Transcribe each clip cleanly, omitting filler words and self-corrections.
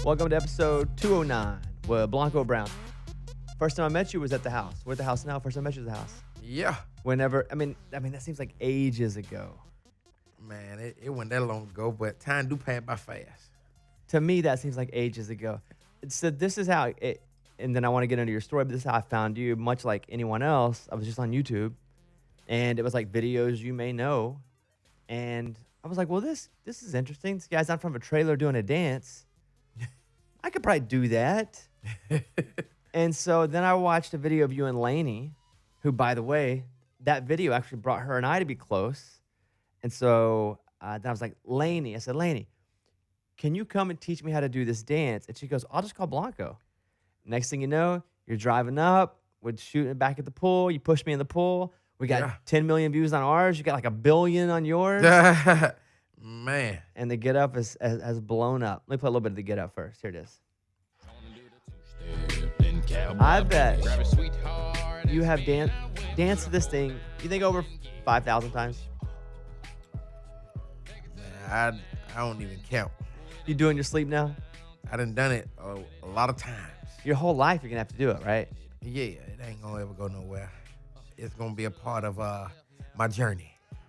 Welcome to episode 209 with Blanco Brown. First time I met you was at the house. We're at the house now. First time I met you was at the house. Yeah. I mean, that seems like ages ago. Man, it wasn't that long ago, but time do pass by fast. To me, that seems like ages ago. So this is how it, and then I want to get into your story, but this is how I found you. Much like anyone else, I was just on YouTube, and it was like videos you may know, and I was like, well, this is interesting. This guy's out from a trailer doing a dance. I could probably do that. And so then I watched a video of you and Lainey, who, by the way, that video actually brought her and I to be close. And so then I was like, Lainey, I said, Lainey, can you come and teach me how to do this dance? And she goes, I'll just call Blanco. Next thing you know, you're driving up, we're shooting back at the pool. You pushed me in the pool. We got 10 million views on ours. You got like 1 billion on yours. Man. And the Get Up has blown up. Let me play a little bit of the Get Up first. Here it is. I bet you have danced to this thing, you think over 5,000 times? Man, I don't even count. You do it in your sleep now? I done it a lot of times. Your whole life you're going to have to do it, right? Yeah, it ain't going to ever go nowhere. It's going to be a part of my journey.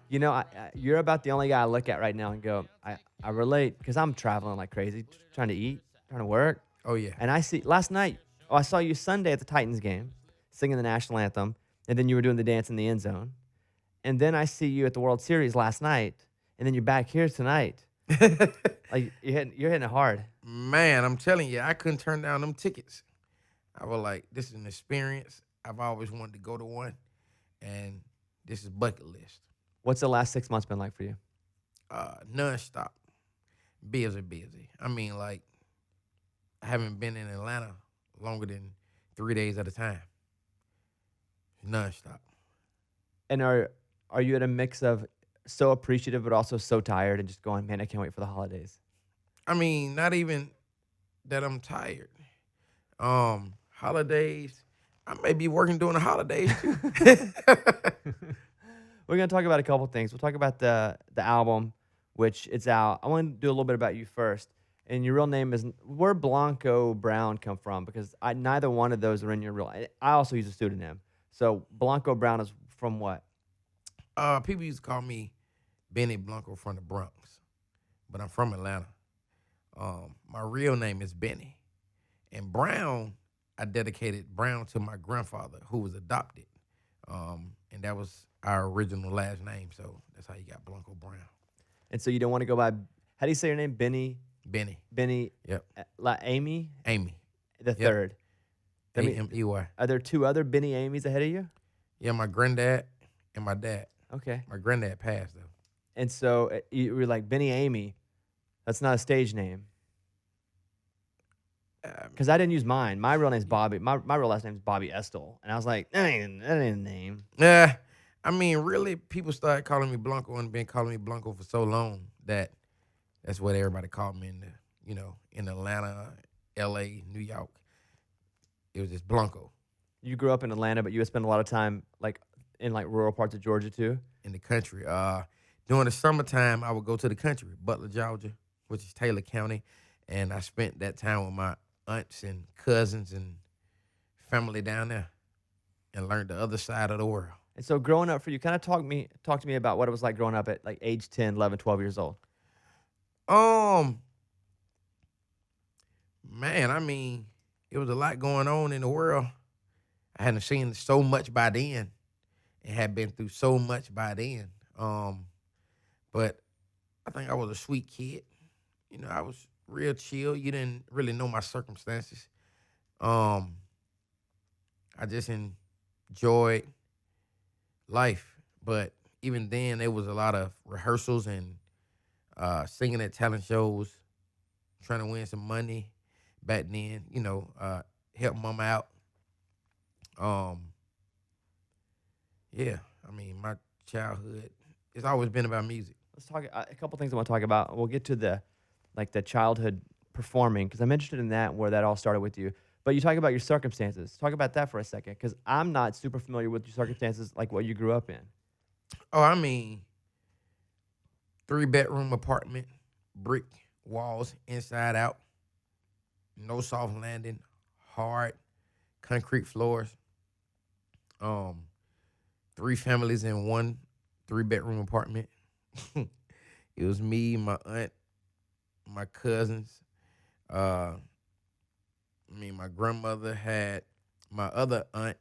You know, you're about the only guy I look at right now and go, I relate, because I'm traveling like crazy, trying to eat, trying to work. Oh, yeah. And I see, last night, I saw you Sunday at the Titans game, singing the national anthem, and then you were doing the dance in the end zone. And then I see you at the World Series last night, and then you're back here tonight. Like, you're hitting it hard. Man, I'm telling you, I couldn't turn down them tickets. I was like, this is an experience. I've always wanted to go to one, and this is bucket list. What's the last 6 months been like for you? Nonstop. Busy. I mean, like, I haven't been in Atlanta longer than 3 days at a time. Nonstop. And are you at a mix of so appreciative but also so tired and just going, man, I can't wait for the holidays? I mean, not even that I'm tired. Holidays, I may be working during the holidays too. We're going to talk about a couple things. We'll talk about the album, which it's out. I want to do a little bit about you first. And your real name is, where Blanco Brown come from? Because neither one of those are in your real. I also use a pseudonym. So Blanco Brown is from what? People used to call me Benny Blanco from the Bronx, but I'm from Atlanta. My real name is Benny. And Brown, I dedicated Brown to my grandfather, who was adopted. And that was our original last name, so that's how you got Blanco Brown. And so you don't want to go by, how do you say your name? Benny? Benny. Yep. Like Amy? Amy. The third. A-M-E-Y. Are there two other Benny Amy's ahead of you? Yeah, my granddad and my dad. Okay. My granddad passed, though. And so you were like, Benny Amy, that's not a stage name. Because I didn't use mine. My real name's Bobby. My real last name's Bobby Estel. And I was like, that ain't a name. Yeah. I mean, really, people started calling me Blanco and been calling me Blanco for so long that that's what everybody called me in Atlanta, L.A., New York. It was just Blanco. You grew up in Atlanta, but you would spend a lot of time in rural parts of Georgia too? In the country. During the summertime, I would go to the country, Butler, Georgia, which is Taylor County. And I spent that time with my aunts and cousins and family down there and learned the other side of the world. And so growing up for you, kind of talk to me about what it was like growing up at like age 10, 11, 12 years old. Man, I mean, it was a lot going on in the world. I hadn't seen so much by then and had been through so much by then. But I think I was a sweet kid. I was real chill. You didn't really know my circumstances. I just enjoyed life. But even then, there was a lot of rehearsals and singing at talent shows, trying to win some money back then, help mama out. Yeah, I mean, my childhood, it's always been about music. Let's talk a couple things I want to talk about. We'll get to the childhood performing, because I'm interested in that, where that all started with you. But you talk about your circumstances. Talk about that for a second, because I'm not super familiar with your circumstances, like what you grew up in. Oh, I mean, 3-bedroom apartment, brick walls inside out. no soft landing, hard concrete floors. Um, 3 families in one 3-bedroom apartment. It was me, my aunt, my cousins. Uh, my grandmother had my other aunt,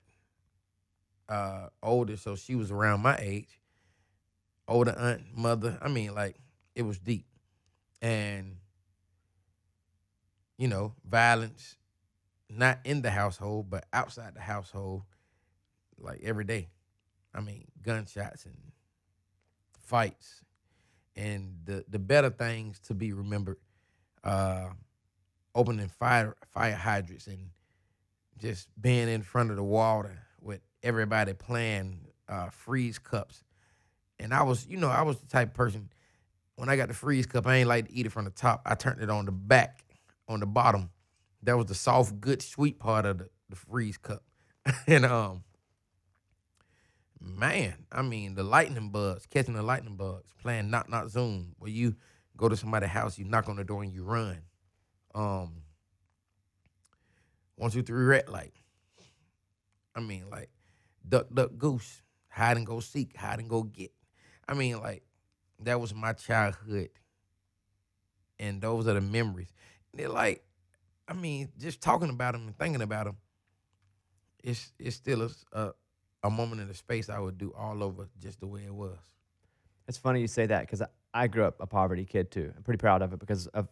older, so she was around my age. Older aunt, mother. Like it was deep, and violence not in the household, but outside the household, like every day. Gunshots and fights, and the better things to be remembered. Uh, Opening fire hydrants and just being in front of the water with everybody playing freeze cups. And I was the type of person, when I got the freeze cup, I ain't like to eat it from the top. I turned it on the back, on the bottom. That was the soft, good, sweet part of the freeze cup. And man, the lightning bugs, catching the lightning bugs, playing knock knock zoom, where you go to somebody's house, you knock on the door and you run. 1, 2, 3 red light. Like duck duck goose, hide and go seek, hide and go get. Like that was my childhood, and those are the memories. And they're like, just talking about them and thinking about them, it's still a moment in the space I would do all over just the way it was. It's funny you say that because I grew up a poverty kid too. I'm pretty proud of it because of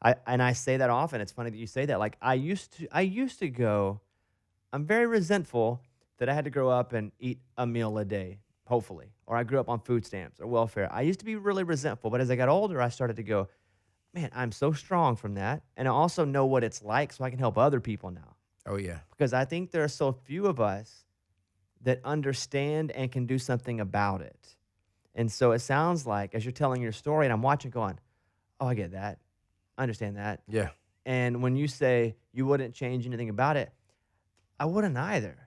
I say that often. It's funny that you say that. Like I used to go. I'm very resentful that I had to grow up and eat a meal a day, hopefully, or I grew up on food stamps or welfare. I used to be really resentful, but as I got older, I started to go, man, I'm so strong from that, and I also know what it's like, so I can help other people now. Oh yeah, Because I think there are so few of us that understand and can do something about it. And so it sounds like, as you're telling your story, and I'm watching going, oh, I get that. I understand that. yeah, And when you say you wouldn't change anything about it, I wouldn't either.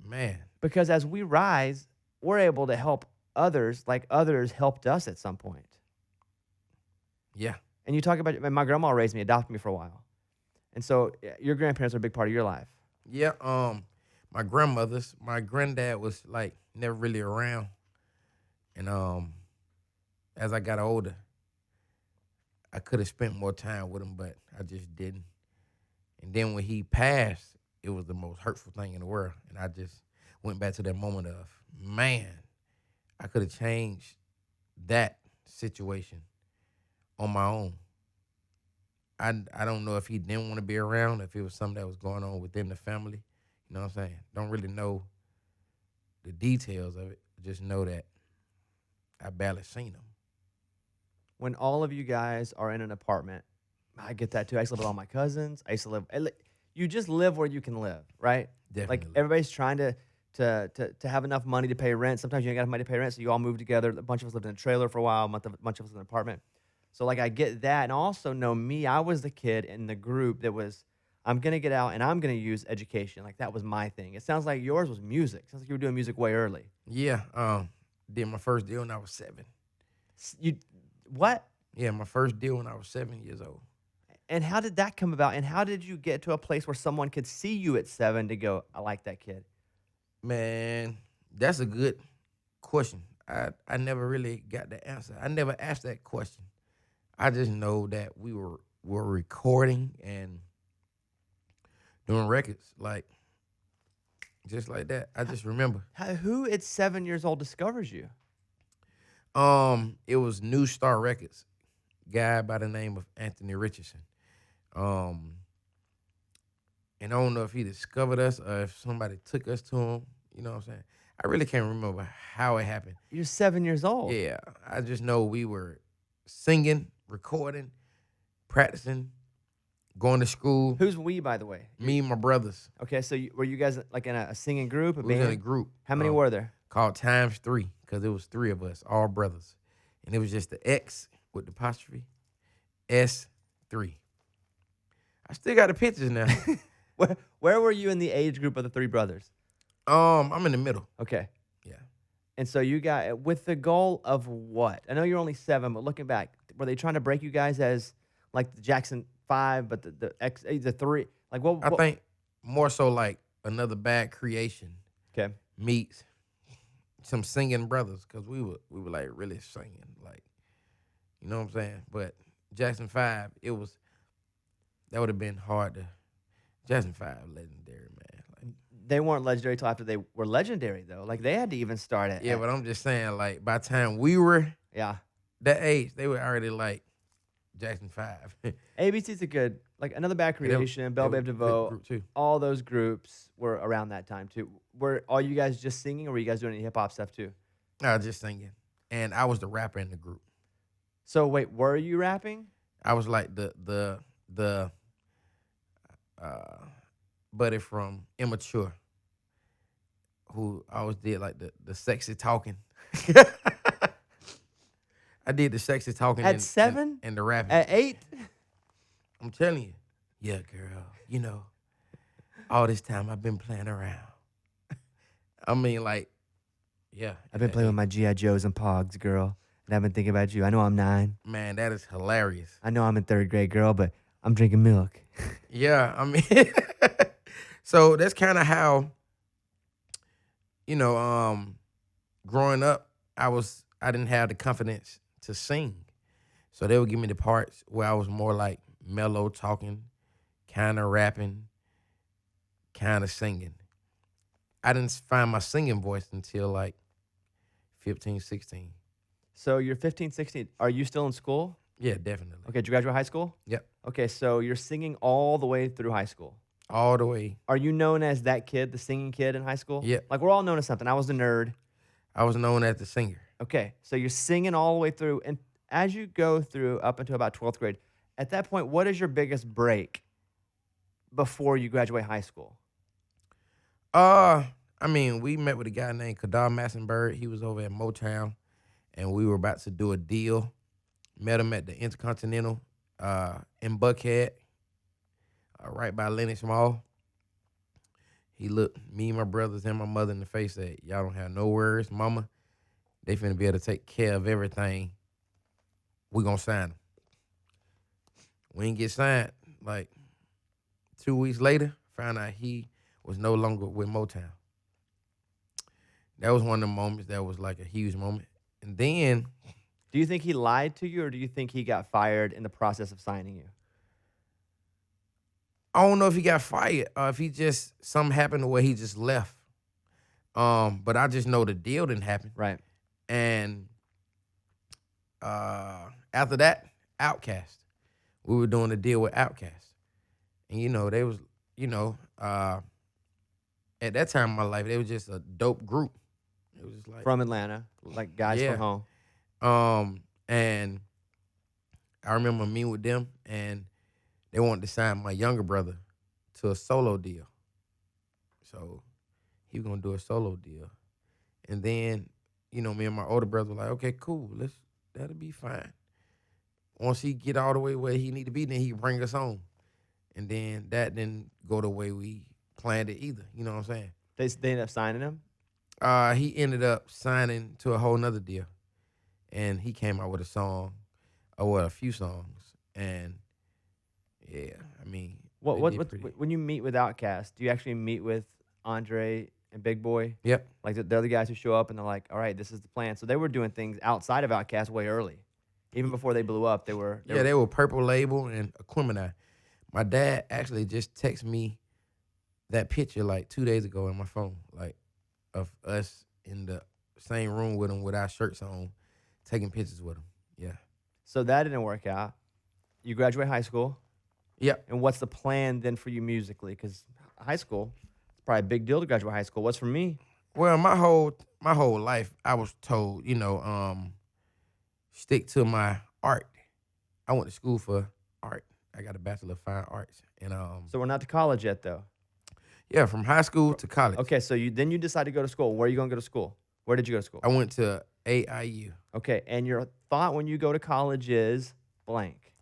man, Because as we rise, we're able to help others like others helped us at some point. yeah, And you talk about, my grandma raised me, adopted me for a while. And so your grandparents are a big part of your life. yeah. My granddad was like never really around, and as I got older, I could have spent more time with him, but I just didn't. And then when he passed, it was the most hurtful thing in the world. And I just went back to that moment of, man, I could have changed that situation on my own. I don't know if he didn't want to be around, if it was something that was going on within the family. You know what I'm saying? Don't really know the details of it. Just know that I barely seen him. When all of you guys are in an apartment, I get that too. I used to live with all my cousins. You just live where you can live, right? Definitely. Like everybody's trying to have enough money to pay rent. Sometimes you ain't got enough money to pay rent, so you all move together. A bunch of us lived in a trailer for a while. A bunch of us in an apartment. So like I get that, and also know me. I was the kid in the group that was, I'm gonna get out and I'm gonna use education. Like that was my thing. It sounds like yours was music. Sounds like you were doing music way early. Yeah, did my first deal when I was 7. You what? Yeah, my first deal when I was 7 years old. And how did that come about? And how did you get to a place where someone could see you at 7 to go, I like that kid? Man, that's a good question. I never really got the answer. I never asked that question. I just know that we were recording and doing records, like just like that. I just remember. Who at 7 years old discovers you? It was New Star Records, guy by the name of Anthony Richardson. And I don't know if he discovered us or if somebody took us to him. You know what I'm saying? I really can't remember how it happened. You're 7 years old. Yeah, I just know we were singing, recording, practicing, going to school. Who's we, by the way? Me and my brothers. Okay, so were you guys like in a singing group, a We was band? in a group. How many were there? Called Times 3, because it was 3 of us, all brothers. And it was just the X with the apostrophe, S3. I still got the pictures now. Where were you in the age group of the 3 brothers? I'm in the middle. Okay. Yeah. And so you got, with the goal of what? I know you're only 7, but looking back, were they trying to break you guys as like the Jackson 5, but the 3. Like what? I think more so like Another Bad Creation Okay. meets some singing brothers, because we were like really singing, like, you know what I'm saying. But Jackson 5, that would have been hard to. Jackson 5 legendary, man. Like, They weren't legendary till after they were legendary though. Like they had to even start at. yeah, but I'm just saying, like, by the time we were Yeah. that age, they were already like Jackson 5. ABC's a good, like Another Bad Yeah, they were- Creation, they Bell were Babe a good DeVoe, group too. all those groups were around that time too. Were all you guys just singing, or were you guys doing any hip hop stuff too? I was just singing, and I was the rapper in the group. So wait, were you rapping? I was like the buddy from Immature, who always did like the sexy talking. I did the sexy talking At 7? and the rapping. At 8? I'm telling you. Yeah, girl. You know, all this time I've been playing around. I mean, like, yeah. I've been playing with my G.I. Joes and Pogs, girl. And I've been thinking about you. I know I'm 9. Man, that is hilarious. I know I'm in 3rd grade, girl, but I'm drinking milk. Yeah, I mean, so that's kind of how, you know, growing up, I didn't have the confidence to sing. So they would give me the parts where I was more like mellow talking, kind of rapping, kind of singing. I didn't find my singing voice until like 15, 16. So you're 15, 16. Are you still in school? Yeah, definitely. Okay, did you graduate high school? Yep. Okay, so you're singing all the way through high school. All the way. Are you known as that kid, the singing kid in high school? Yeah. Like we're all known as something. I was the nerd. I was known as the singer. Okay, so you're singing all the way through. And as you go through up until about 12th grade, at that point, what is your biggest break before you graduate high school? I mean, we met with a guy named Kadar Massenberg. He was over at Motown, and we were about to do a deal. Met him at the Intercontinental in Buckhead, right by Lenox Mall. He looked me, my brothers, and my mother in the face, said, y'all don't have no worries, mama. They finna be able to take care of everything. We gonna sign him. We didn't get signed. Like 2 weeks later, found out he was no longer with Motown. That was one of the moments that was like a huge moment. And then, Do you think he lied to you, or do you think he got fired in the process of signing you? I don't know if he got fired or if he just, something happened where he just left. But I just know the deal didn't happen. Right. And after that, Outkast. We were doing a deal with Outkast. And, you know, they was, you know, at that time in my life, they was just a dope group. It was just like From Atlanta, like guys Yeah. from home. And I remember meeting with them, and they wanted to sign my younger brother to a solo deal. So he was gonna do a solo deal. And then, you know, me and my older brother were like, okay, cool, that'll be fine. Once he get all the way where he need to be, then he can bring us home. And then that didn't go the way we planned it either. You know what I'm saying? They ended up signing him? He ended up signing to a whole nother deal. And he came out with a song, or a few songs. And yeah, I mean, When you meet with Outkast, do you actually meet with Andre and Big Boy? Yep. Like they're the guys who show up and they're like, all right, this is the plan. So they were doing things outside of Outkast way early. Even before they blew up, they were. They were Purple Label and Aquemini. My dad actually just texted me that picture like 2 days ago on my phone, like of us in the same room with him with our shirts on, taking pictures with him. Yeah. So that didn't work out. You graduate high school. Yep. And what's the plan then for you musically? Because high school, it's probably a big deal to graduate high school. What's for me? Well, my whole life, I was told, you know, stick to my art. I went to school for art. I got a Bachelor of Fine Arts, and So we're not to college yet, though. yeah, from high school to college. Okay, so you decide to go to school. Where are you going to go to school? Where did you go to school? I went to AIU. Okay, and your thought when you go to college is blank.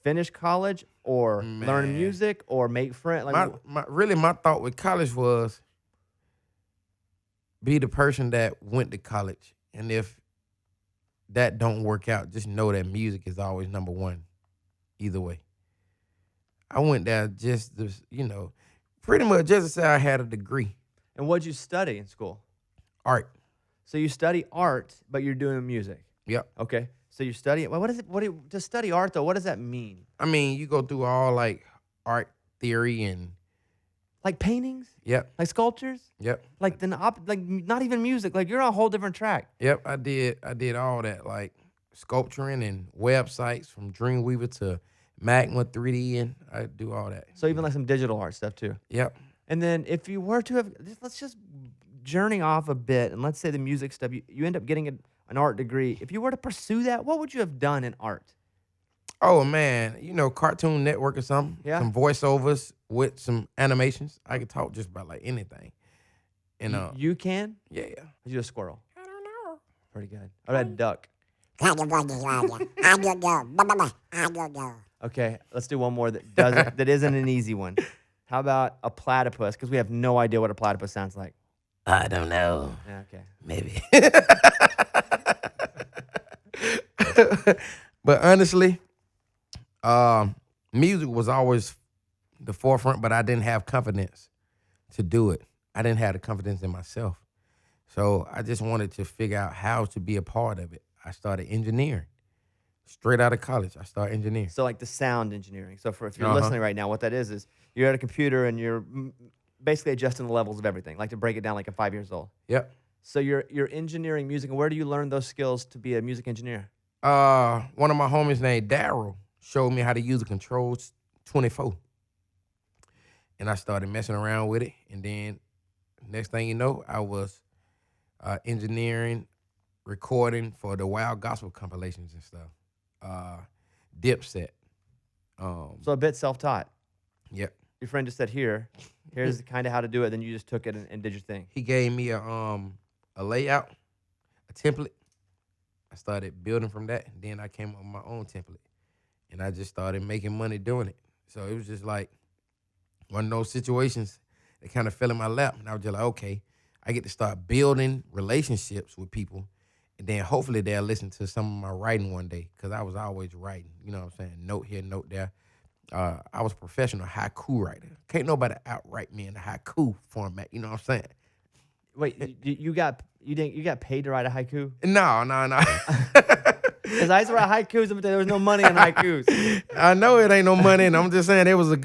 Finish college or learn Man. music or make friends? Like, My thought with college was be the person that went to college, and if that don't work out, just know that music is always number one. either way. I went there just to, pretty much just to say I had a degree. And what'd you study in school? Art. So you study art, but you're doing music. Yep. Okay. So you study. Well, what is it? To study art though? What does that mean? I mean, you go through all like art theory and Like paintings? yep, Like sculptures? yep, Like like not even music. Like you're on a whole different track. yep. I did all that like sculpturing and websites from Dreamweaver to Magma 3D, and I do all that. So even like some digital art stuff too. Yep. And then if you were to have, let's just journey off a bit, and let's say the music stuff, you end up getting an art degree. If you were to pursue that, what would you have done in art? Oh man, Cartoon Network or something. Yeah. Some voiceovers with some animations. I could talk just about like anything. And You can? yeah. Or you a squirrel? I don't know. Pretty good. Or a duck. Okay, let's do one more that isn't an easy one. How about a platypus? Because we have no idea what a platypus sounds like. I don't know. Yeah, okay. Maybe. But honestly, music was always the forefront, but I didn't have confidence to do it. I didn't have the confidence in myself. So I just wanted to figure out how to be a part of it. I started engineering. Straight out of college, I started engineering. So like the sound engineering. So if you're Uh-huh. listening right now, what that is you're at a computer and you're basically adjusting the levels of everything. Like to break it down like I'm 5 years old. Yep. So you're engineering music, and where do you learn those skills to be a music engineer? One of my homies named Daryl showed me how to use the Controls 24. And I started messing around with it. And then next thing you know, I was engineering, recording for the Wild Gospel compilations and stuff. Dipset. So a bit self-taught. Yep. Your friend just said, here's kind of how to do it. Then you just took it and did your thing. He gave me a layout, a template. I started building from that. And then I came up with my own template. And I just started making money doing it. So it was just like one of those situations that kind of fell in my lap. And I was just like, okay, I get to start building relationships with people. And then hopefully they'll listen to some of my writing one day, because I was always writing. You know what I'm saying? Note here, note there. I was a professional haiku writer. Can't nobody outright me in the haiku format. You know what I'm saying? Wait, you got paid to write a haiku? No. Because I used to write haikus, but there was no money in haikus. I know it ain't no money, and I'm just saying that was a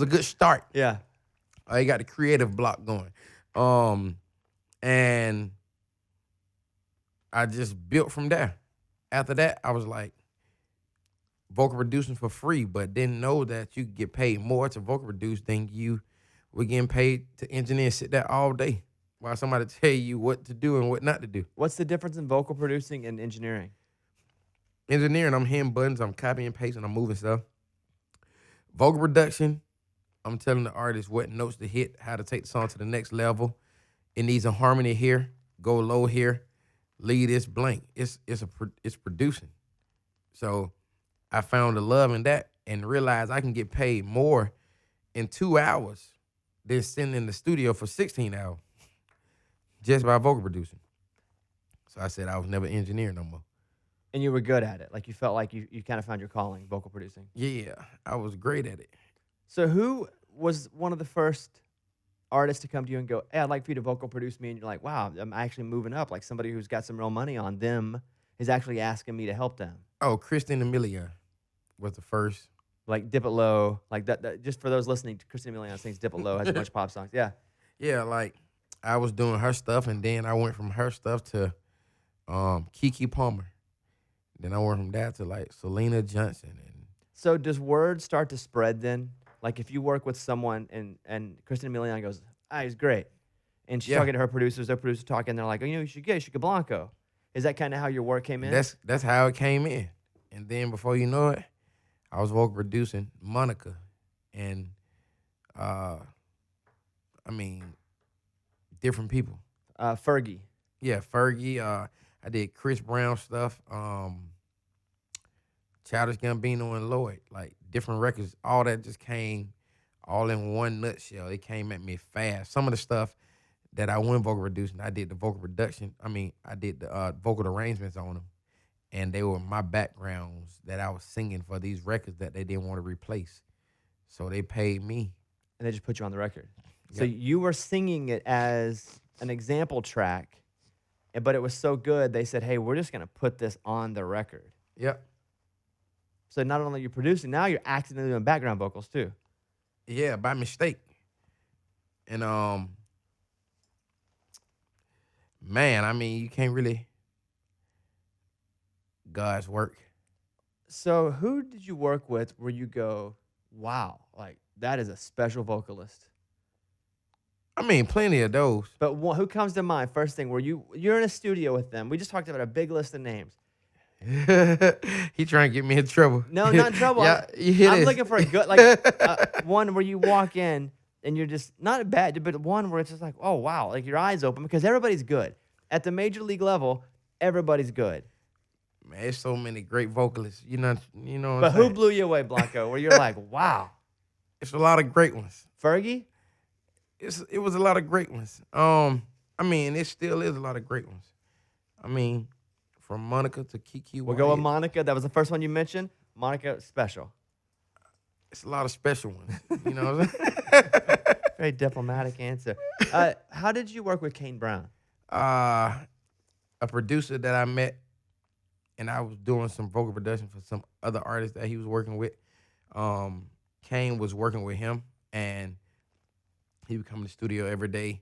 good start. Yeah. You got the creative block going. And I just built from there. After that, I was like vocal producing for free, but didn't know that you could get paid more to vocal produce than you were getting paid to engineer and sit there all day while somebody tell you what to do and what not to do. What's the difference in vocal producing and engineering? Engineering, I'm hitting buttons, I'm copying and pasting, I'm moving stuff. Vocal production, I'm telling the artist what notes to hit, how to take the song to the next level. It needs a harmony here, go low here, lead is blank. It's producing. So I found the love in that and realized I can get paid more in 2 hours than sitting in the studio for 16 hours just by vocal producing. So I said I was never engineering no more. And you were good at it. Like you felt like you kind of found your calling, vocal producing. Yeah, I was great at it. So who was one of the first artists to come to you and go, hey, I'd like for you to vocal produce me? And you're like, wow, I'm actually moving up. Like somebody who's got some real money on them is actually asking me to help them. Oh, Christine Amelia was the first. Like Dip It Low. Like that just for those listening, Christine Amelia sings Dip It Low, has a bunch of pop songs. Yeah. Yeah, like I was doing her stuff, and then I went from her stuff to Keke Palmer. Then I went from that to like Selena Johnson. And So does word start to spread then? Like if you work with someone and Kristen Milian goes, he's great. And she's talking to her producers, their producers talking, and they're like, you should get Blanco. Is that kind of how your work came in? That's how it came in. And then before you know it, I was vocal producing Monica and different people. Fergie. Yeah, Fergie. I did Chris Brown stuff. Childish Gambino and Lloyd, like different records. All that just came all in one nutshell. It came at me fast. Some of the stuff that I went vocal producing, I did the vocal production. I did the vocal arrangements on them. and they were my backgrounds that I was singing for these records that they didn't want to replace. So they paid me. And they just put you on the record. So Yep. you were singing it as an example track, but it was so good, they said, hey, we're just going to put this on the record. Yep. So not only are you producing, now you're accidentally doing background vocals too. Yeah, by mistake. And man, I mean, you can't really God's work. So who did you work with where you go, wow, like that is a special vocalist? I mean, plenty of those. But who comes to mind first thing where you're in a studio with them? We just talked about a big list of names. He trying to get me in trouble. No, not in trouble. Yeah, I'm looking for a good, one where you walk in and you're just, not bad, but one where it's just like, oh, wow, like your eyes open because everybody's good. At the major league level, everybody's good. Man, there's so many great vocalists. You know what But I'm who saying? blew you away, Blanco, where you're like, wow? It's a lot of great ones. Fergie? It was a lot of great ones. I mean, it still is a lot of great ones. I mean, from Monica to Kiki. We'll go with Monica. That was the first one you mentioned. Monica, special. It's a lot of special ones. You know what I'm saying? Very diplomatic answer. How did you work with Kane Brown? A producer that I met, and I was doing some vocal production for some other artists that he was working with. Kane was working with him, and he would come to the studio every day,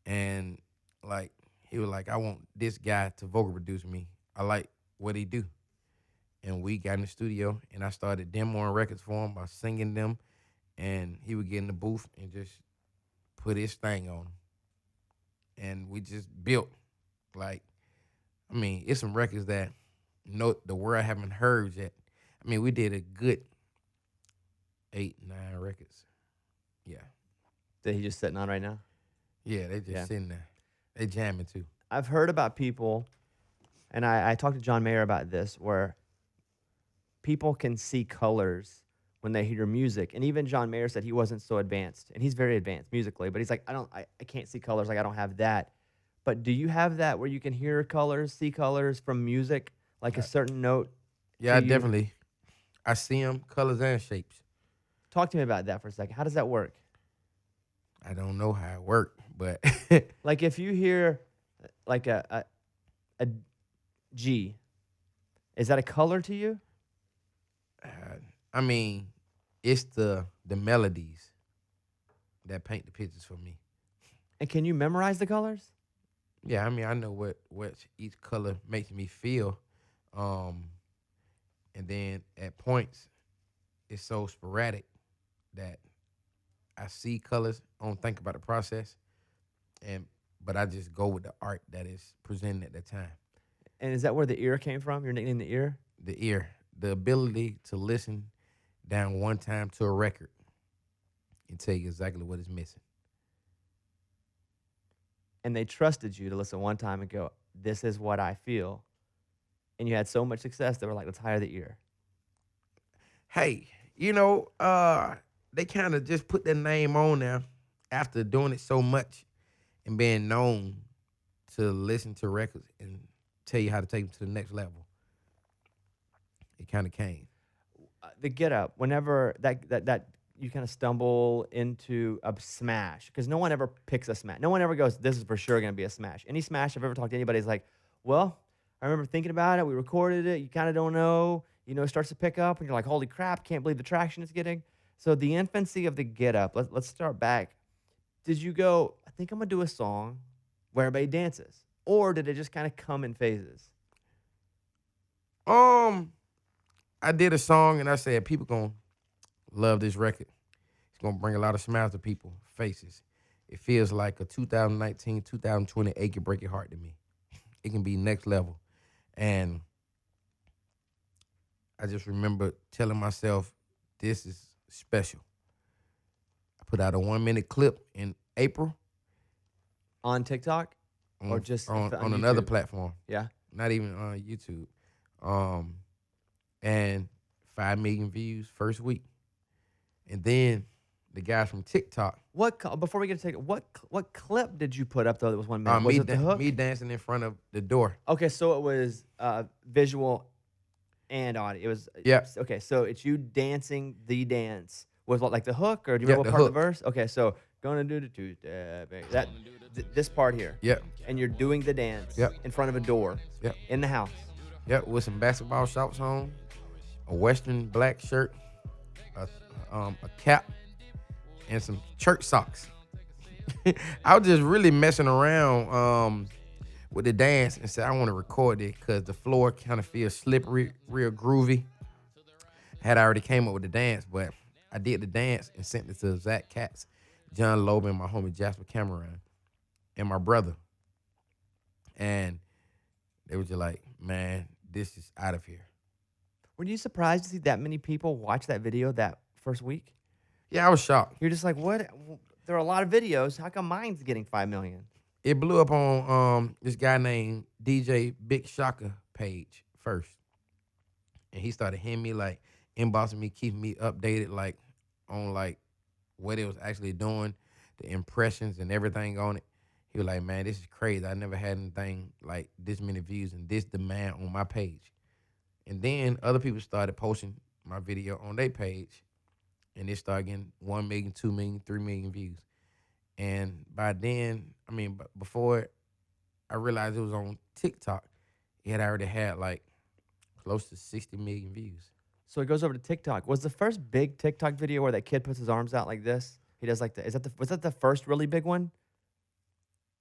and like he was like, I want this guy to vocal produce me. I like what he do. And we got in the studio, and I started demoing records for him by singing them, and he would get in the booth and just put his thing on them. And we just built, like, I mean, it's some records that the world haven't heard yet. I mean, we did a good 8, 9 records. Yeah. That he just sitting on right now? Yeah, they just sitting there. They jamming too. I've heard about people, and I talked to John Mayer about this, where people can see colors when they hear music. And even John Mayer said he wasn't so advanced, and he's very advanced musically, but he's like, I can't see colors, like I don't have that. But do you have that where you can hear colors, see colors from music, like a certain note? Yeah, definitely. I see them, colors and shapes. Talk to me about that for a second. How does that work? I don't know how it worked, but like if you hear like a G, is that a color to you? I mean, it's the melodies that paint the pictures for me. And can you memorize the colors? Yeah, I mean, I know what each color makes me feel. And then at points, it's so sporadic that I see colors, I don't think about the process, but I just go with the art that is presented at that time. And is that where the ear came from? Your nickname, the ear? The ear, the ability to listen down one time to a record and tell you exactly what is missing. And they trusted you to listen one time and go, this is what I feel. And you had so much success, they were like, let's hire the ear. Hey, they kind of just put their name on there after doing it so much and being known to listen to records and tell you how to take them to the next level. It kind of came. The Get Up, whenever that you kind of stumble into a smash, because no one ever picks a smash. No one ever goes, this is for sure going to be a smash. Any smash I've ever talked to anybody is like, well, I remember thinking about it. We recorded it. You kind of don't know. It starts to pick up, and you're like, holy crap, can't believe the traction it's getting. So the infancy of the Get Up, let's start back. Did you go, I think I'm going to do a song where everybody dances? Or did it just kind of come in phases? I did a song, and I said, people going to love this record. It's going to bring a lot of smiles to people's faces. It feels like a 2019, 2020 Ache and Break Your Heart to me. It can be next level. And I just remember telling myself, this is special. I put out a 1-minute clip in April. On TikTok? Or just on YouTube? Another platform. Yeah. Not even on YouTube. And 5 million views first week. And then the guys from TikTok. Before we get to what clip did you put up though that was 1 minute? Was it the hook? Me dancing in front of the door. Okay, so it was visual and audio. It was Okay, so it's you dancing the dance. Was what like the hook, or do you remember what part of the verse? Okay, so gonna do the two-step, this part here. Yep. And you're doing the dance in front of a door. Yep. In the house. Yep, with some basketball shorts on, a Western black shirt, a cap, and some church socks. I was just really messing around with the dance and said I want to record it because the floor kind of feels slippery, real groovy. I already came up with the dance, but I did the dance and sent it to Zach Katz, John Loban, my homie Jasper Cameron, and my brother. And they were just like, man, this is out of here. Were you surprised to see that many people watch that video that first week? Yeah, I was shocked. You're just like, what? There are a lot of videos. How come mine's getting 5 million? It blew up on this guy named DJ Big Shaka page first. And he started hitting me, like, inboxing me, keeping me updated, like, on, like, what it was actually doing, the impressions and everything on it. He was like, man, this is crazy. I never had anything like this many views and this demand on my page. And then other people started posting my video on their page, and it started getting 1 million, 2 million, 3 million views. And by then, before I realized it was on TikTok, it had already had like close to 60 million views. So it goes over to TikTok. Was the first big TikTok video where that kid puts his arms out like this? He does like was that the first really big one?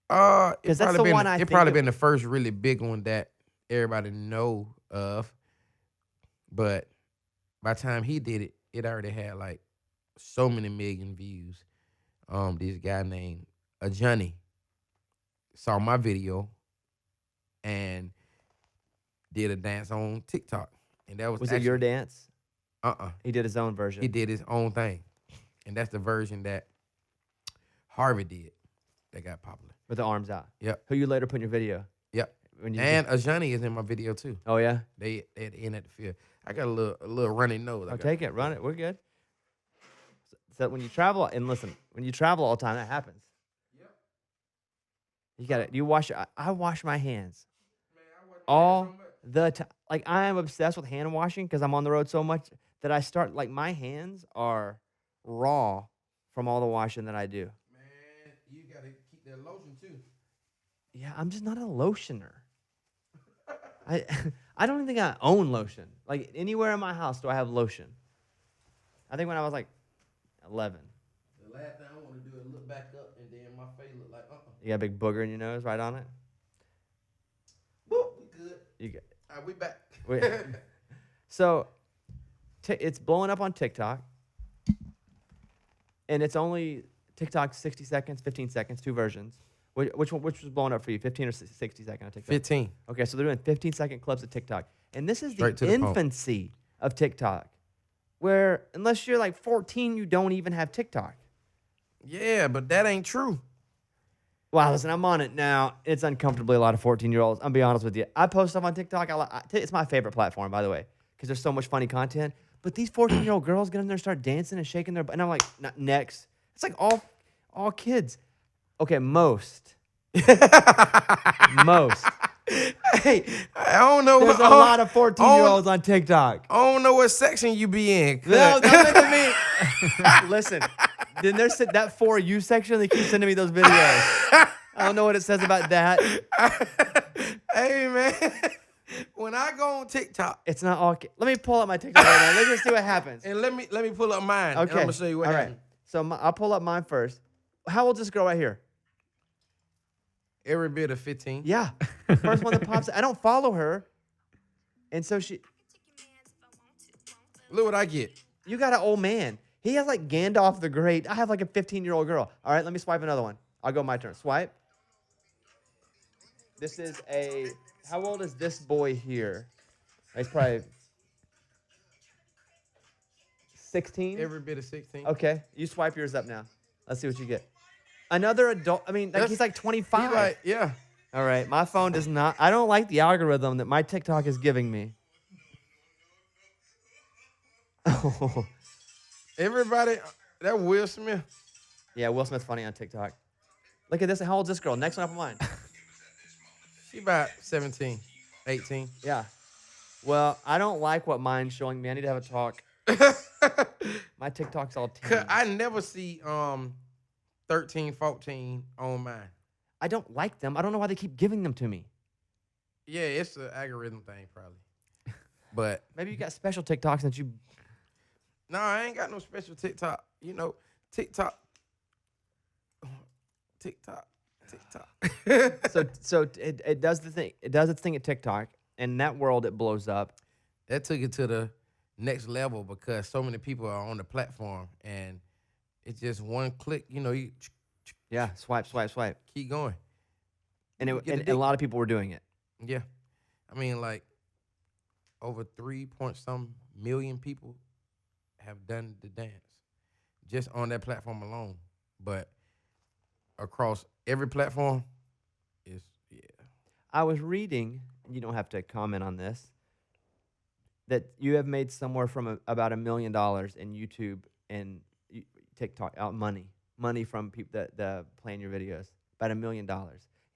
Because that's the one it probably been the first really big one that everybody know of. But by the time he did it, it already had like so many million views. This guy named Johnny saw my video and did a dance on TikTok. And that was it your dance? He did his own version. He did his own thing. And that's the version that Harvey did that got popular. With the arms out. Yep. Who you later put in your video. Yep. And Ajani is in my video too. Oh yeah? They at the end of the field. I got a little runny nose. Take it, run it. We're good. So when you travel, and listen, when you travel all the time, that happens. Yep. You got it. I wash my hands. Man, I wash all the time. Like, I am obsessed with hand washing because I'm on the road so much that I start, like, my hands are raw from all the washing that I do. Man, you got to keep that lotion too. Yeah, I'm just not a lotioner. I don't even think I own lotion. Like, anywhere in my house do I have lotion. I think when I was like 11. The last thing I want to do is look back up and then my face look like You got a big booger in your nose right on it? Whoop, we good. You good. All right, we back. So, it's blowing up on TikTok. And it's only TikTok 60 seconds, 15 seconds, 2 versions. Which was blowing up for you, 15 or 60 second on TikTok? 15. Okay, so they're doing 15-second clips of TikTok. And this is the infancy of TikTok, where unless you're like 14, you don't even have TikTok. Yeah, but that ain't true. Wow, listen, I'm on it now. It's uncomfortably a lot of 14-year-olds. I'll be honest with you. I post stuff on TikTok. It's my favorite platform, by the way, because there's so much funny content. But these 14-year-old girls get in there and start dancing and shaking their butt. And I'm like, next. It's like all kids. Okay, most. Most. Hey, I don't know. There's a lot of 14-year-olds on TikTok. I don't know what section you be in. No, don't look at me. Listen, then there's that For You section. They keep sending me those videos. I don't know what it says about that. Hey, man. When I go on TikTok. It's not all. Let me pull up my TikTok right now. Let's just see what happens. And let me pull up mine. Okay. And I'm going to show you what happened. Right. So I'll pull up mine first. How old is this girl right here? Every bit of 15. Yeah. First one that pops. I don't follow her. And so she. Look what I get. You got an old man. He has like Gandalf the Great. I have like a 15-year-old girl. All right, let me swipe another one. I'll go my turn. Swipe. This is a. How old is this boy here? He's probably 16. Every bit of 16. Okay, you swipe yours up now. Let's see what you get. Another adult. I mean, he's like 25. He's like, yeah. All right, my phone does not. I don't like the algorithm that my TikTok is giving me. Everybody, That Will Smith. Yeah, Will Smith's funny on TikTok. Look at this. How old's this girl? Next one up of mine. She about 17, 18. Yeah. Well, I don't like what mine's showing me. I need to have a talk. My TikTok's all teens. I never see 13, 14 on mine. I don't like them. I don't know why they keep giving them to me. Yeah, it's an algorithm thing probably. But Maybe you got special TikToks that you. no, I ain't got no special TikTok. You know, TikTok. So it does the thing. It does its thing at TikTok, and in that world it blows up. That took it to the next level because so many people are on the platform, and it's just one click. You know, you Yeah, swipe, swipe, swipe, keep going. and You get and a addicted. lot of people were doing it. Yeah, I mean, like over 3 point some million people have done the dance just on that platform alone. But across every platform, it's I was reading. You don't have to comment on this. That you have made somewhere from about $1 million in YouTube and TikTok out money from people that playing your videos. About $1 million. Yeah,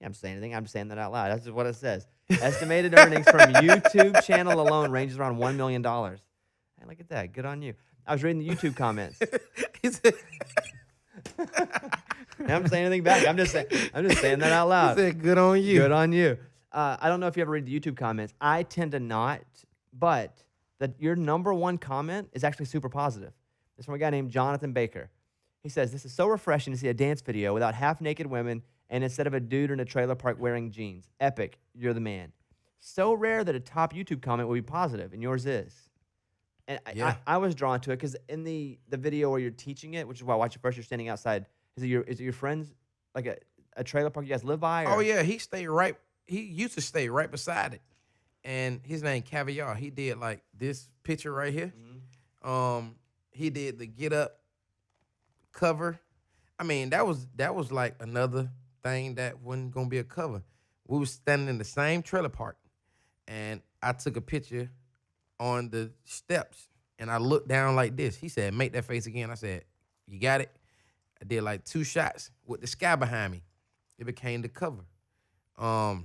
I'm saying anything. I'm saying that out loud. That's just what it says. Estimated earnings from YouTube channel alone ranges around $1 million. Hey, look at that. Good on you. I was reading the YouTube comments. I'm saying anything back. I'm just saying that out loud. He said, "Good on you." Good on you. I don't know if you ever read the YouTube comments. I tend to not, but your number one comment is actually super positive. It's from a guy named Jonathan Baker. He says, "This is so refreshing to see a dance video without half-naked women and instead of a dude in a trailer park wearing jeans. Epic. You're the man. So rare that a top YouTube comment would be positive, and yours is." And Yeah. I was drawn to it because in the video where you're teaching it, which is why I watched it first, you're standing outside. Is it your friends, like a trailer park you guys live by? Or? Oh yeah, he used to stay right beside it, and his name Caviar. He did like this picture right here. He did the Get Up cover. I mean, that was like another thing that wasn't gonna be a cover. We was standing in the same trailer park, and I took a picture on the steps, and I looked down like this. He said, "Make that face again." I said, "You got it." I did like 2 shots with the sky behind me. It became the cover. I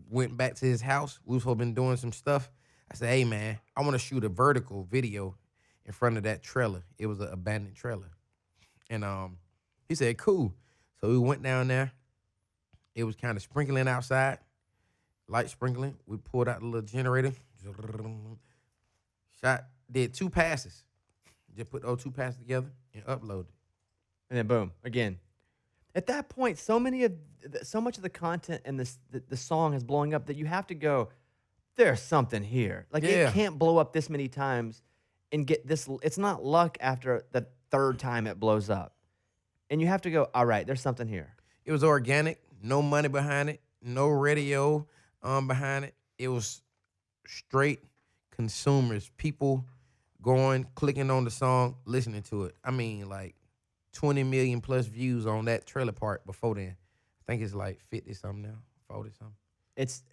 went back to his house. We was been doing some stuff. I said, "Hey man, I want to shoot a vertical video in front of that trailer." It was an abandoned trailer. And he said, "Cool." So we went down there. It was kind of sprinkling outside, light sprinkling. We pulled out the little generator. Did 2 passes. Just put those 2 passes together and upload it. And then boom, again. At that point, so much of the content and the song is blowing up that you have to go, there's something here. Like Yeah. it can't blow up this many times and get this. It's not luck after the 3rd time it blows up. And you have to go, all right, there's something here. It was organic, no money behind it, no radio behind it. It was straight consumers, people going, clicking on the song, listening to it. I mean, like 20 million plus views on that trailer park before then. I think it's like 50 something now, 40 something. It's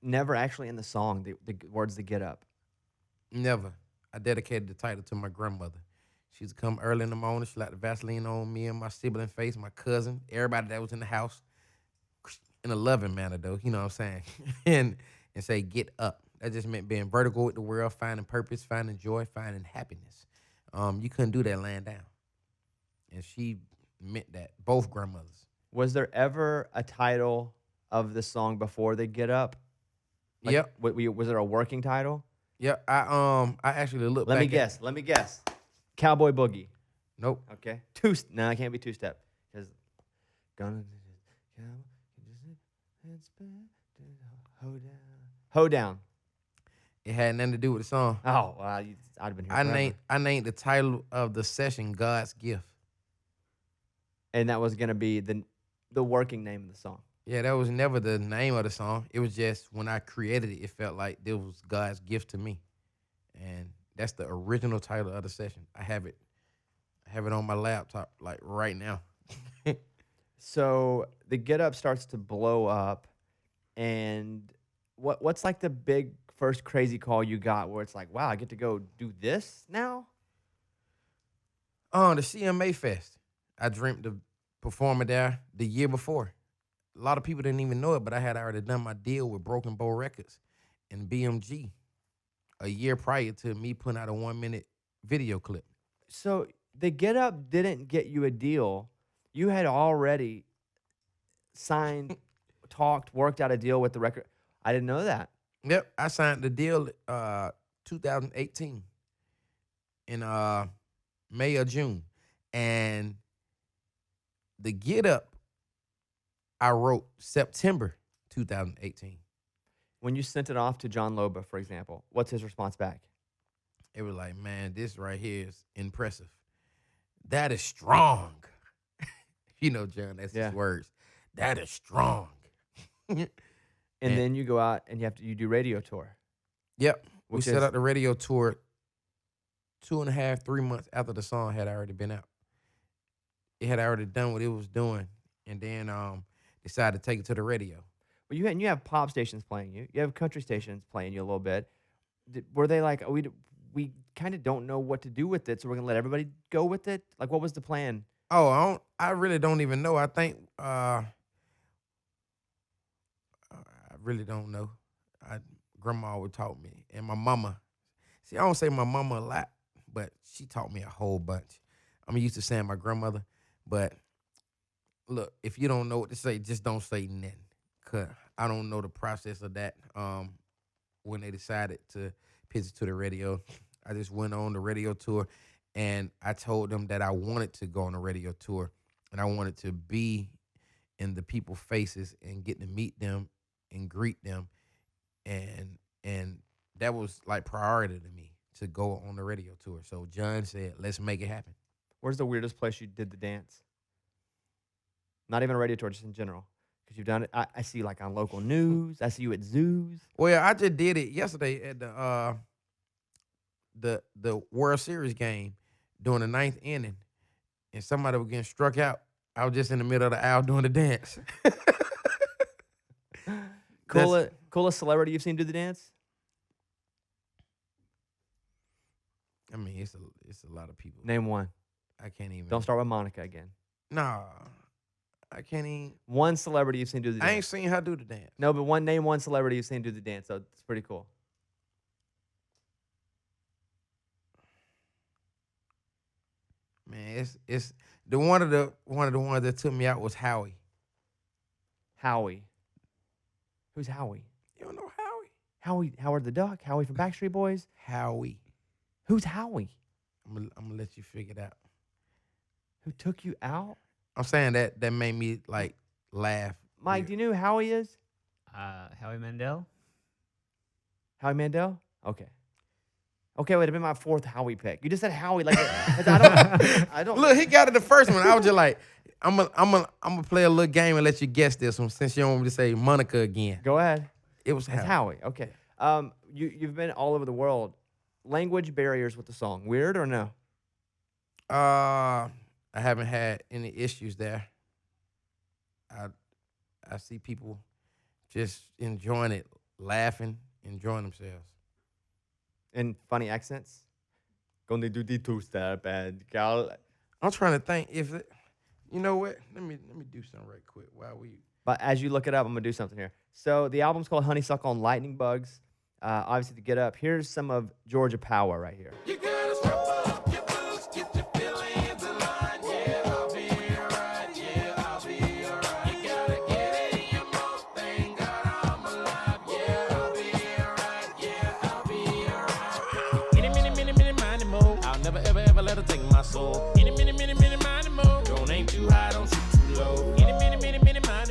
never actually in the song, the words that Get Up. Never. I dedicated the title to my grandmother. She used to come early in the morning. She liked the Vaseline on me and my sibling face, my cousin, everybody that was in the house, in a loving manner though, you know what I'm saying? and say, "Get up." That just meant being vertical with the world, finding purpose, finding joy, finding happiness. You couldn't do that laying down. And she meant that, both grandmothers. Was there ever a title of the song before they Get Up? Like, Yep. Was there a working title? Yep. I actually looked back. Let me guess. Cowboy Boogie. Nope. Okay. No, it can't be 2-step. Because gonna Ho down. It had nothing to do with the song. Oh, well, I'd have been here forever. I named the title of the session "God's Gift." And that was gonna be the working name of the song. Yeah, that was never the name of the song. It was just when I created it, it felt like this was God's gift to me. And that's the original title of the session. I have it on my laptop like right now. So the Get Up starts to blow up, and what's like the big first crazy call you got where it's like, wow, I get to go do this now? The CMA Fest. I dreamt of performing there the year before. A lot of people didn't even know it, but I had already done my deal with Broken Bow Records and BMG a year prior to me putting out a 1-minute video clip. So the Get Up didn't get you a deal. You had already signed, talked, worked out a deal with the record. I didn't know that. Yep, I signed the deal 2018 in May or June. And the Get Up I wrote September 2018. When you sent it off to John Loba, for example, what's his response back? It was like, man, this right here is impressive. That is strong. You know, John, that's his words. That is strong. and then you go out and you do radio tour. Yep. We set up the radio tour 2.5, 3 months after the song had already been out. It had already done what it was doing, and then decided to take it to the radio. Well, you have pop stations playing you. You have country stations playing you a little bit. Were they like, we kind of don't know what to do with it, so we're gonna let everybody go with it? Like, what was the plan? Oh, I really don't even know. I think I really don't know. Grandma would taught me, and my mama. See, I don't say my mama a lot, but she taught me a whole bunch. I'm used to saying my grandmother, but look, if you don't know what to say, just don't say nothing. Cause I don't know the process of that. When they decided to pitch it to the radio, I just went on the radio tour, and I told them that I wanted to go on a radio tour, and I wanted to be in the people's faces and get to meet them and greet them, and that was like priority to me to go on the radio tour. So John said, "Let's make it happen." Where's the weirdest place you did the dance? Not even a radio tour, just in general. Because you've done it. I see you like on local news. I see you at zoos. Well, I just did it yesterday at the World Series game during the 9th inning, and somebody was getting struck out. I was just in the middle of the aisle doing the dance. Coolest celebrity you've seen do the dance? I mean, it's a lot of people. Name one. I can't even. Don't start with Monica again. Nah, I can't even. One celebrity you've seen do the dance. I ain't seen her do the dance. No, but name one celebrity you've seen do the dance. So it's pretty cool. Man, it's the one of the ones that took me out was Howie. Howie. Who's Howie? You don't know Howie? Howard the Duck? Howie from Backstreet Boys? Howie. Who's Howie? I'm gonna let you figure it out. Who took you out? I'm saying that made me like laugh. Mike, do you know who Howie is? Howie Mandel. Howie Mandel? Okay. Okay, wait, it'd been my fourth Howie pick. You just said Howie like I don't Look, he got it the first one. I was just like, I'm gonna play a little game and let you guess this one since you don't want me to say Monica again. Go ahead. It was It's Howie. Okay. You've been all over the world. Language barriers with the song. Weird or no? I haven't had any issues there. I see people just enjoying it, laughing, enjoying themselves. And funny accents? Gonna do the two-step and gal. I'm trying to think if it, you know what? Let me do something right quick while we. But as you look it up, I'm gonna do something here. So the album's called Honeysuckle and Lightning Bugs. Obviously to Get Up. Here's some of Georgia Power right here. You gotta strap up your boots, get your feelings in line. Yeah, I'll be alright. Yeah, I'll be alright. You gotta get it in your mouth. Thank God I'm alive. Yeah, I'll be alright. Yeah, I'll be alright. Any, minute, mo. I'll never, ever let her take my soul. Any, minute, mo. Don't aim too high, don't shoot too low. Any, minute,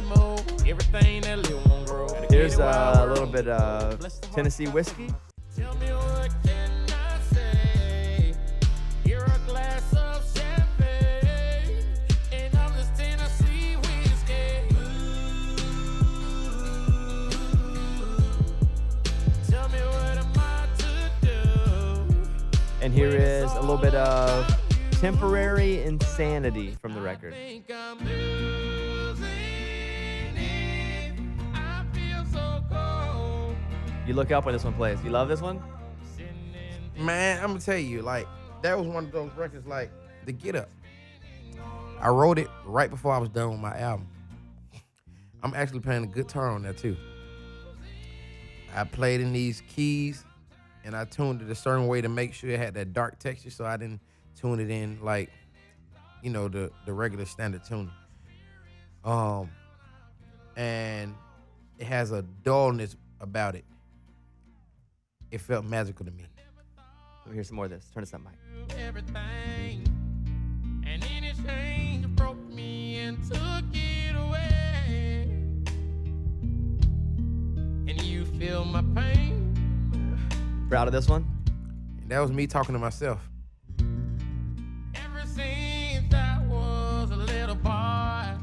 mo. Everything that little won't grow. Here's a little bit of Tennessee whiskey. Tell me what can I say? You're a glass of champagne, and I'm this Tennessee whiskey. Tell me what am I to do? And here is a little bit of Temporary Insanity from the record. I think I'm losing it. I feel so cold. You look up when this one plays. You love this one? Man, I'm gonna tell you, like, that was one of those records, like, the Get Up. I wrote it right before I was done with my album. I'm actually playing the guitar on that too. I played in these keys and I tuned it a certain way to make sure it had that dark texture, so I didn't tune it in like, the regular standard tuning. And it has a dullness about it. It felt magical to me. Let me hear some more of this. Turn this up, Mike. Everything, and in exchange broke me and took it away. And you feel my pain. Proud of this one? And that was me talking to myself. Ever since I was a little boy, I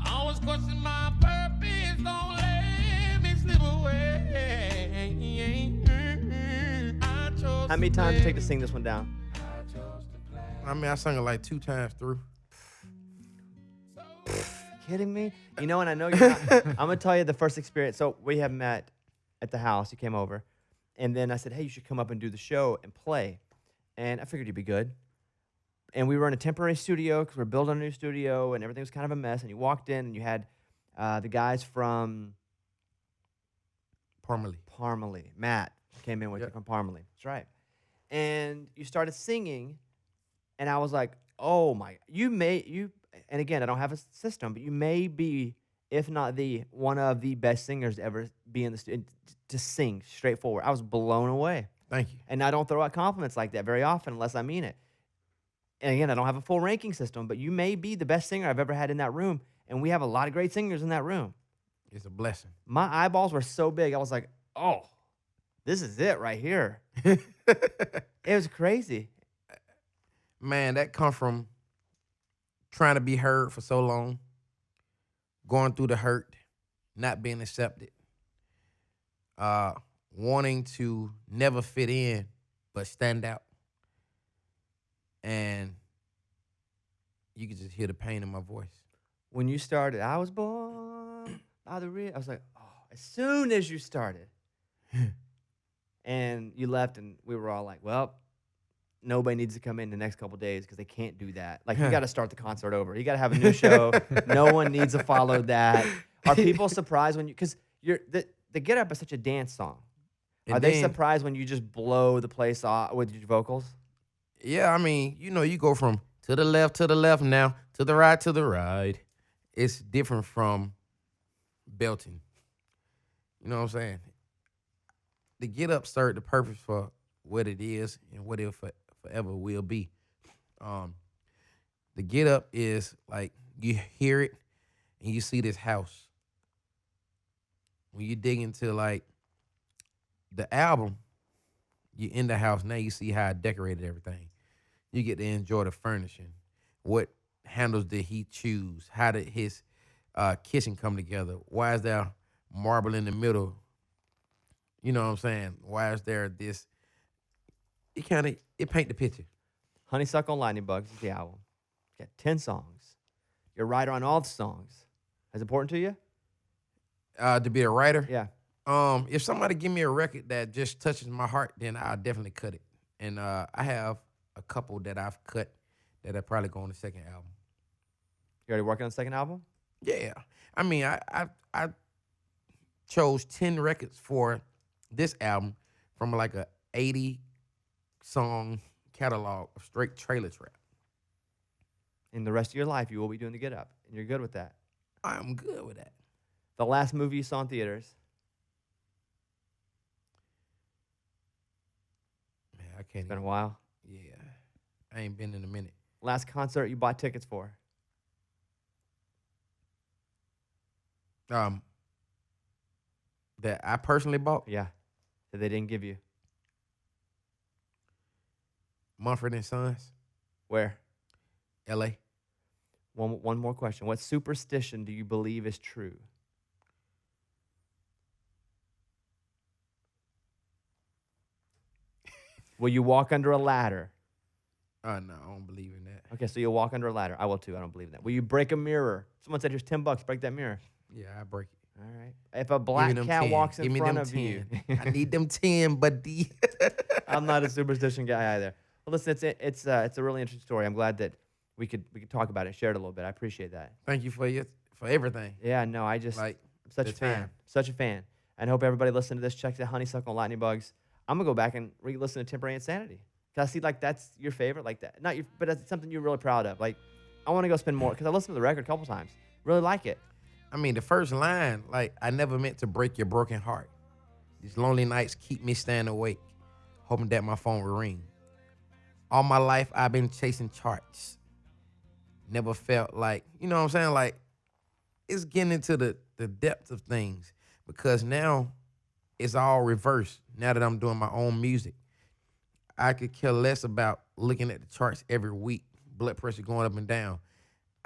always question my purpose. Don't let me slip away. I chose How many times did it take to sing this one down? I mean, I sung it like 2 times through. Kidding me? And I know you're not. I'm going to tell you the first experience. So we have met at the house. You came over. And then I said, hey, you should come up and do the show and play. And I figured you'd be good. And we were in a temporary studio because we're building a new studio and everything was kind of a mess. And you walked in and you had the guys from Parmalee. Matt came in with you from Parmalee. That's right. And you started singing. And I was like, oh my, and again, I don't have a system, but you may be, if not one of the best singers to ever be in the studio, to sing straightforward. I was blown away. Thank you. And I don't throw out compliments like that very often unless I mean it. And again, I don't have a full ranking system, but you may be the best singer I've ever had in that room. And we have a lot of great singers in that room. It's a blessing. My eyeballs were so big. I was like, oh, this is it right here. It was crazy. Man, that come from trying to be heard for so long, going through the hurt, not being accepted, wanting to never fit in but stand out. And you could just hear the pain in my voice. When you started, I was born by the real. I was like, oh, as soon as you started. And you left, and we were all like, well, nobody needs to come in the next couple of days because they can't do that. Like, you got to start the concert over. You got to have a new show. No one needs to follow that. Are people surprised when because the Get Up is such a dance song. Are they surprised when you just blow the place off with your vocals? Yeah, I mean, you go from to the left now, to the right. It's different from belting. You know what I'm saying? The Get Up served the purpose for what it is and what it forever will be. The Get Up is like you hear it and you see this house. When you dig into like the album, you're in the house, now you see how I decorated everything. You get to enjoy the furnishing. What handles did he choose? How did his kitchen come together? Why is there marble in the middle? You know what I'm saying? Why is there this? It paint the picture. Honeysuckle and Lightning Bugs is the album. It's got 10 songs. You're a writer on all the songs. Is it important to you? To be a writer? Yeah. If somebody give me a record that just touches my heart, then I'll definitely cut it. And I have a couple that I've cut that are probably go on the second album. You already working on the second album? Yeah. I mean, I chose 10 records for this album from like a 80-song catalog of straight trailer trap. In the rest of your life, you will be doing the Get Up, and you're good with that. I'm good with that. The last movie you saw in theaters? Man, I can't. It's been a while. Yeah, I ain't been in a minute. Last concert you bought tickets for? That I personally bought? Yeah, that they didn't give you. Mumford & Sons, Where? L.A. One more question. What superstition do you believe is true? Will you walk under a ladder? No, I don't believe in that. Okay, so you'll walk under a ladder. I will too. I don't believe in that. Will you break a mirror? Someone said, here's $10. Break that mirror. Yeah, I break it. All right. If a black cat 10. walks in Give me front them of 10. you. I need them 10, buddy. I'm not a superstition guy either. But listen, it's a really interesting story. I'm glad that we could talk about it, share it a little bit. I appreciate that. Thank you for everything. Yeah, no, I just Like I'm such the a fan, time. such a fan, and hope everybody listening to this checks out Honeysuckle and Lightning Bugs. I'm gonna go back and re-listen to Temporary Insanity. Cause I see like that's your favorite, like that, not your, but that's something you're really proud of. Like, I want to go spend more because I listened to the record a couple times. Really like it. I mean, the first line, like, I never meant to break your broken heart. These lonely nights keep me staying awake, hoping that my phone will ring. All my life, I've been chasing charts. Never felt like, you know what I'm saying? Like, it's getting into the depth of things because now it's all reversed. Now that I'm doing my own music, I could care less about looking at the charts every week, blood pressure going up and down.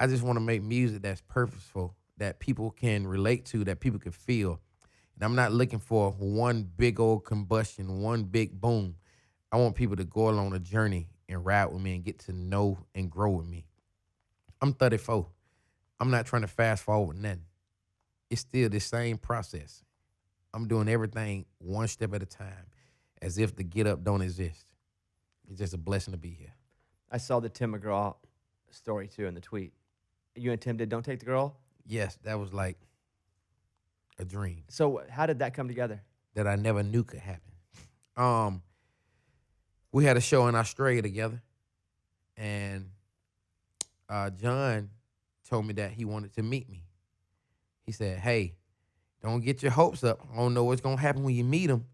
I just want to make music that's purposeful, that people can relate to, that people can feel. And I'm not looking for one big old combustion, one big boom. I want people to go along a journey and ride with me and get to know and grow with me. I'm 34. I'm not trying to fast forward nothing. It's still the same process. I'm doing everything one step at a time, as if the Get Up don't exist. It's just a blessing to be here. I saw the Tim McGraw story too in the tweet. You and Tim did Don't Take the Girl. Yes, that was like a dream So how did that come together? that I never knew could happen. We had a show in Australia together, and John told me that he wanted to meet me. He said, hey, don't get your hopes up. I don't know what's going to happen when you meet him.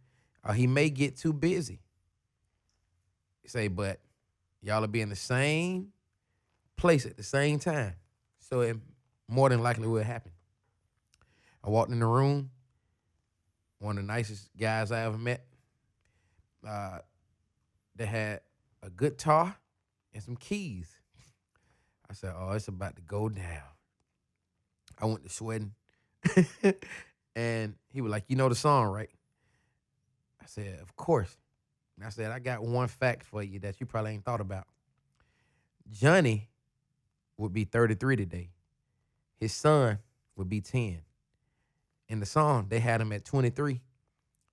He may get too busy. He say, but y'all will be in the same place at the same time. So it more than likely will happen. I walked in the room, one of the nicest guys I ever met. They had a guitar and some keys. I said, oh, it's about to go down. I went to sweating. And he was like, you know the song, right? I said, of course. And I said, I got one fact for you that you probably ain't thought about. Johnny would be 33 today. His son would be 10. In the song, they had him at 23.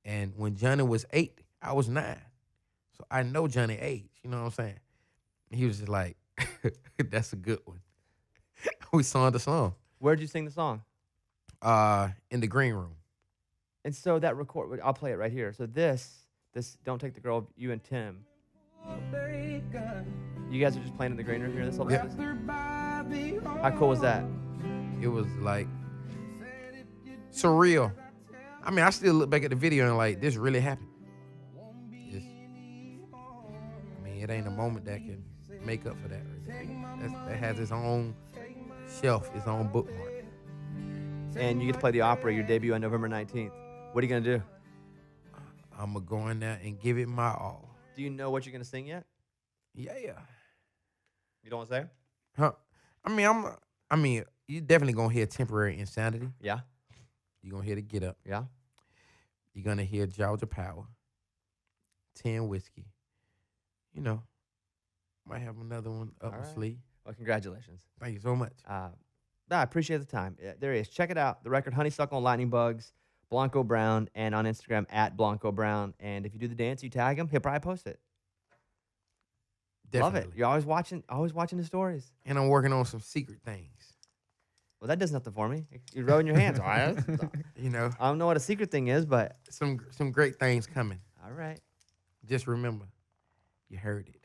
And when Johnny was 8, I was 9. So I know Johnny age, you know what I'm saying? He was just like, that's a good one. We sang the song. Where'd you sing the song? In the green room. And so that record, I'll play it right here. So this Don't Take the Girl, you and Tim. You guys are just playing in the green room here. This whole Yep. How cool was that? It was like surreal. I mean, I still look back at the video and like, this really happened. It ain't a moment that can make up for that. That has its own shelf, its own bookmark. And you get to play the opera, your debut on November 19th. What are you going to do? I'm going to go in there and give it my all. Do you know what you're going to sing yet? Yeah. You don't want to say? Huh? I mean, you definitely going to hear Temporary Insanity. Yeah. You're going to hear the Get Up. Yeah. You're going to hear Georgia Power, 10 Whiskey. You know, might have another one up my sleeve. Well, congratulations. Thank you so much. I appreciate the time. There he is. Check it out. The record, Honeysuckle and Lightning Bugs, Blanco Brown, and on Instagram, @Blanco Brown. And if you do the dance, you tag him, he'll probably post it. Definitely. Love it. You're always watching the stories. And I'm working on some secret things. Well, that does nothing for me. You're rubbing your hands. All right. You know, I don't know what a secret thing is, but some great things coming. all right. Just remember, you heard it.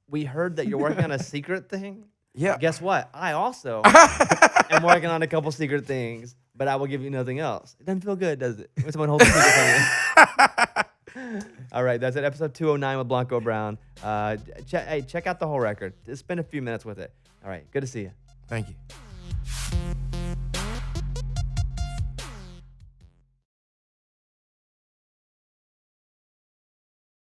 We heard that you're working on a secret thing. Yeah. Guess what? I also am working on a couple secret things, but I will give you nothing else. It doesn't feel good, does it? When someone holds a secret from you. All right, that's it. Episode 209 with Blanco Brown. Check out the whole record. Just spend a few minutes with it. All right, good to see you. Thank you.